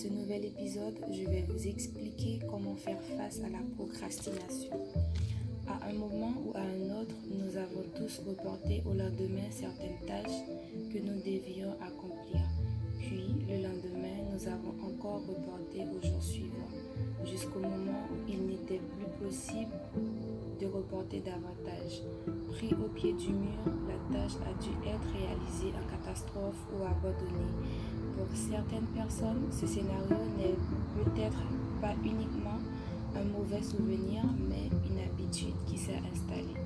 ce nouvel épisode, je vais vous expliquer comment faire face à la procrastination. À un moment ou à un autre, nous avons tous reporté au lendemain certaines tâches que nous devions accomplir. Puis, le lendemain, nous avons encore reporté au jour suivant, jusqu'au moment où il n'était plus possible de reporter davantage. Pris au pied du mur, la tâche a dû être réalisée en catastrophe ou abandonnée. Pour certaines personnes, ce scénario n'est peut-être pas uniquement un mauvais souvenir, mais une habitude qui s'est installée.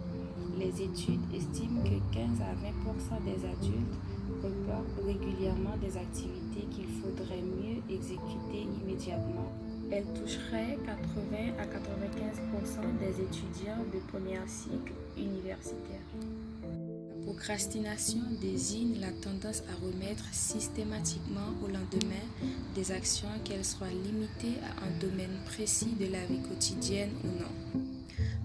Les études estiment que 15 à 20% des adultes reportent régulièrement des activités qu'il faudrait mieux exécuter immédiatement. Elle toucherait 80 à 95% des étudiants de premier cycle universitaire. La procrastination désigne la tendance à remettre systématiquement au lendemain des actions, qu'elles soient limitées à un domaine précis de la vie quotidienne ou non.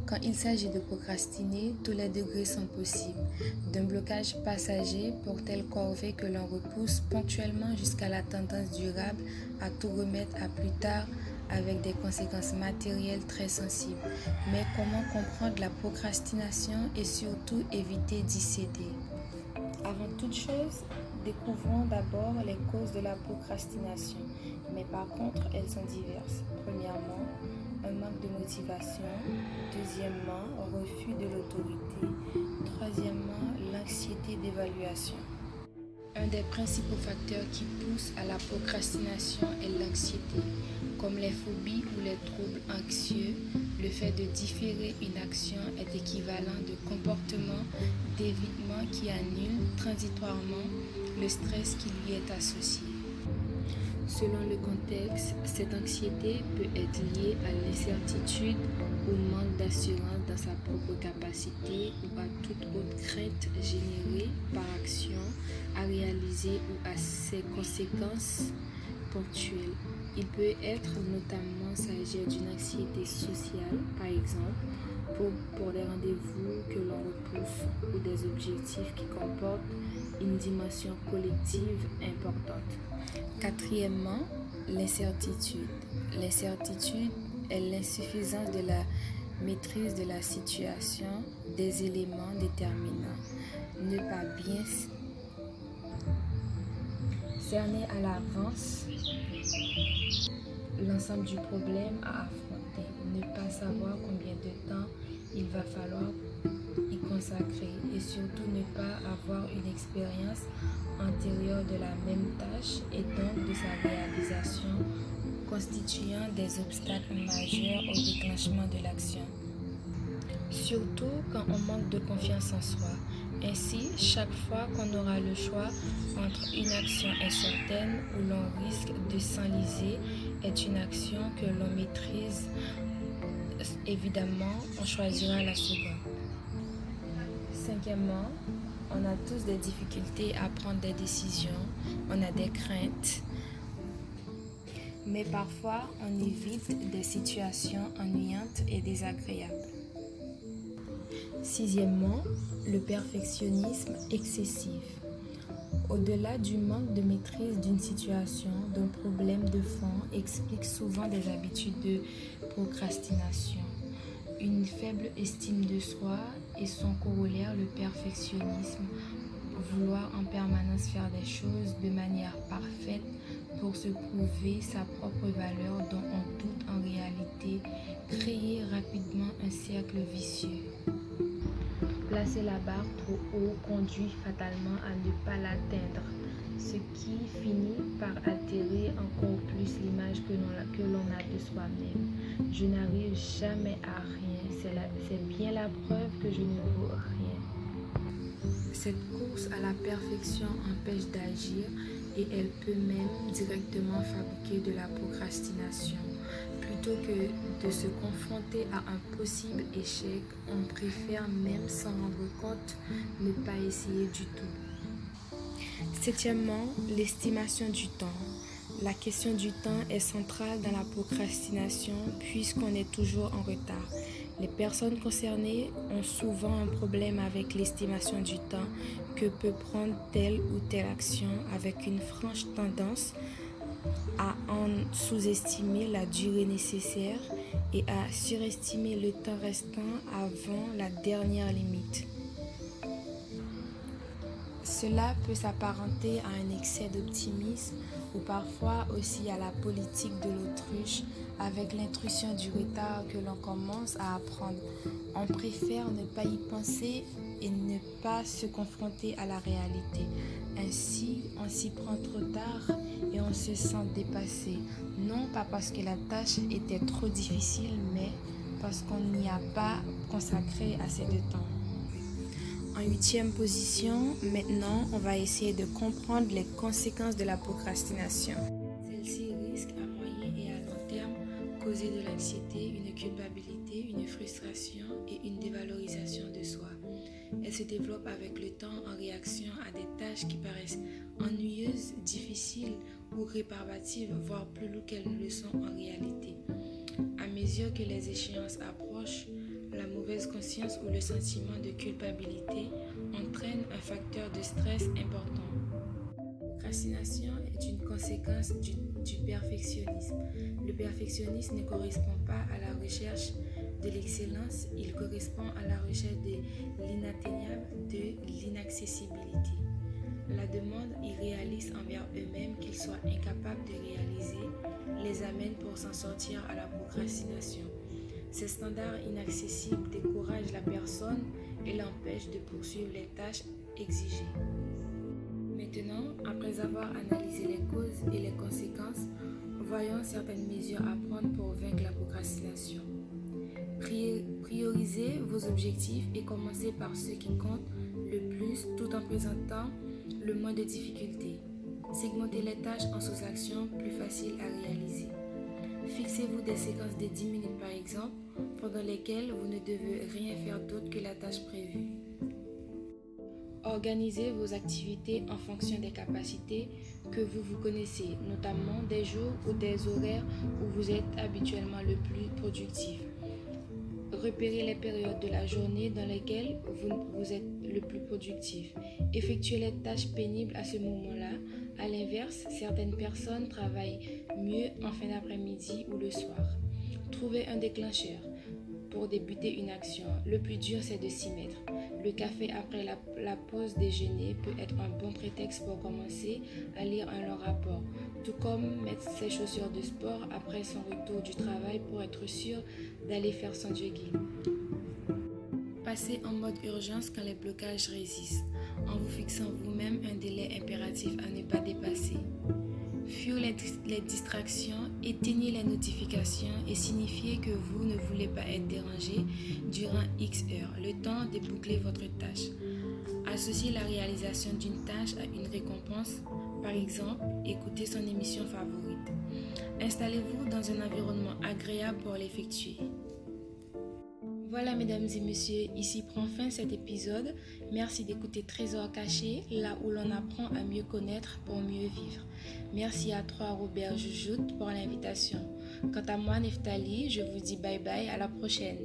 Quand il s'agit de procrastiner, tous les degrés sont possibles, d'un blocage passager pour telle corvée que l'on repousse ponctuellement jusqu'à la tendance durable à tout remettre à plus tard avec des conséquences matérielles très sensibles. Mais comment comprendre la procrastination et surtout éviter d'y céder? Avant toute chose, découvrons d'abord les causes de la procrastination. Mais par contre, elles sont diverses. Premièrement, un manque de motivation. Deuxièmement, refus de l'autorité. Troisièmement, l'anxiété d'évaluation. Un des principaux facteurs qui poussent à la procrastination est l'anxiété. Comme les phobies ou les troubles anxieux, le fait de différer une action est équivalent de comportement d'évitement qui annule transitoirement le stress qui lui est associé. Selon le contexte, cette anxiété peut être liée à l'incertitude, au manque d'assurance dans sa propre capacité ou à toute autre crainte générée par action à réaliser ou à ses conséquences ponctuelles. Il peut être notamment s'agir d'une anxiété sociale, par exemple, pour des rendez-vous que l'on repousse ou des objectifs qui comportent une dimension collective importante. Quatrièmement, l'incertitude. L'incertitude est l'insuffisance de la maîtrise de la situation, des éléments déterminants. Ne pas bien cerner à l'avance l'ensemble du problème à affronter. Ne pas savoir combien de temps il va falloir y consacrer et surtout ne pas avoir une expérience antérieure de la même tâche et donc de sa réalisation, constituant des obstacles majeurs au déclenchement de l'action. Surtout quand on manque de confiance en soi. Ainsi, chaque fois qu'on aura le choix entre une action incertaine où l'on risque de s'enliser est une action que l'on maîtrise, évidemment, on choisira la seconde. Cinquièmement, on a tous des difficultés à prendre des décisions, on a des craintes, mais parfois on évite des situations ennuyantes et désagréables. Sixièmement, le perfectionnisme excessif. Au-delà du manque de maîtrise d'une situation, d'un problème de fond explique souvent des habitudes de procrastination. Une faible estime de soi et son corollaire, le perfectionnisme, vouloir en permanence faire des choses de manière parfaite pour se prouver sa propre valeur dont on doute en réalité, créer rapidement un cercle vicieux. Placer la barre trop haut conduit fatalement à ne pas l'atteindre, ce qui finit par altérer encore plus l'image que l'on a de soi-même. Je n'arrive jamais à rien, c'est bien la preuve que je ne vaux rien. Cette course à la perfection empêche d'agir et elle peut même directement fabriquer de la procrastination. Plutôt que de se confronter à un possible échec, on préfère même s'en rendre compte, ne pas essayer du tout. Septièmement, l'estimation du temps. La question du temps est centrale dans la procrastination puisqu'on est toujours en retard. Les personnes concernées ont souvent un problème avec l'estimation du temps que peut prendre telle ou telle action avec une franche tendance à en sous-estimer la durée nécessaire et à surestimer le temps restant avant la dernière limite. Cela peut s'apparenter à un excès d'optimisme ou parfois aussi à la politique de l'autruche avec l'intrusion du retard que l'on commence à apprendre. On préfère ne pas y penser et ne pas se confronter à la réalité. Ainsi, on s'y prend trop tard et on se sent dépassé. Non pas parce que la tâche était trop difficile, mais parce qu'on n'y a pas consacré assez de temps. En 8e position, maintenant, on va essayer de comprendre les conséquences de la procrastination. Celle-ci risque à moyen et à long terme causer de l'anxiété, une culpabilité, une frustration et une dévalorisation de soi. Elle se développe avec le temps en réaction à des tâches qui paraissent ennuyeuses, difficiles ou réparbatives, voire plus lourdes qu'elles ne le sont en réalité. À mesure que les échéances approchent, la mauvaise conscience ou le sentiment de culpabilité entraîne un facteur de stress important. La procrastination est une conséquence du perfectionnisme. Le perfectionnisme ne correspond pas à la recherche de l'excellence, il correspond à la recherche de l'inatteignable, de l'inaccessibilité. La demande irréaliste envers eux-mêmes qu'ils soient incapables de réaliser les amène pour s'en sortir à la procrastination. Ces standards inaccessibles découragent la personne et l'empêchent de poursuivre les tâches exigées. Maintenant, après avoir analysé les causes et les conséquences, voyons certaines mesures à prendre pour vaincre la procrastination. Priorisez vos objectifs et commencez par ceux qui comptent le plus tout en présentant le moins de difficultés. Segmentez les tâches en sous-actions plus faciles à réaliser. Fixez-vous des séquences de 10 minutes par exemple, pendant lesquelles vous ne devez rien faire d'autre que la tâche prévue. Organisez vos activités en fonction des capacités que vous connaissez, notamment des jours ou des horaires où vous êtes habituellement le plus productif. Repérez les périodes de la journée dans lesquelles vous êtes le plus productif. Effectuez les tâches pénibles à ce moment-là. À l'inverse, certaines personnes travaillent mieux en fin d'après-midi ou le soir. Trouvez un déclencheur pour débuter une action. Le plus dur, c'est de s'y mettre. Le café après la pause déjeuner peut être un bon prétexte pour commencer à lire un long rapport, tout comme mettre ses chaussures de sport après son retour du travail pour être sûr d'aller faire son jogging. Passez en mode urgence quand les blocages résistent, en vous fixant vous-même un délai impératif à ne pas dépasser. Fuir les distractions, éteignez les notifications et signifiez que vous ne voulez pas être dérangé durant X heures, le temps de boucler votre tâche. Associez la réalisation d'une tâche à une récompense, par exemple, écoutez son émission favorite. Installez-vous dans un environnement agréable pour l'effectuer. Voilà mesdames et messieurs, ici prend fin cet épisode. Merci d'écouter Trésor caché, là où l'on apprend à mieux connaître pour mieux vivre. Merci à toi Robert Joujout pour l'invitation. Quant à moi Neftali, je vous dis bye bye, à la prochaine.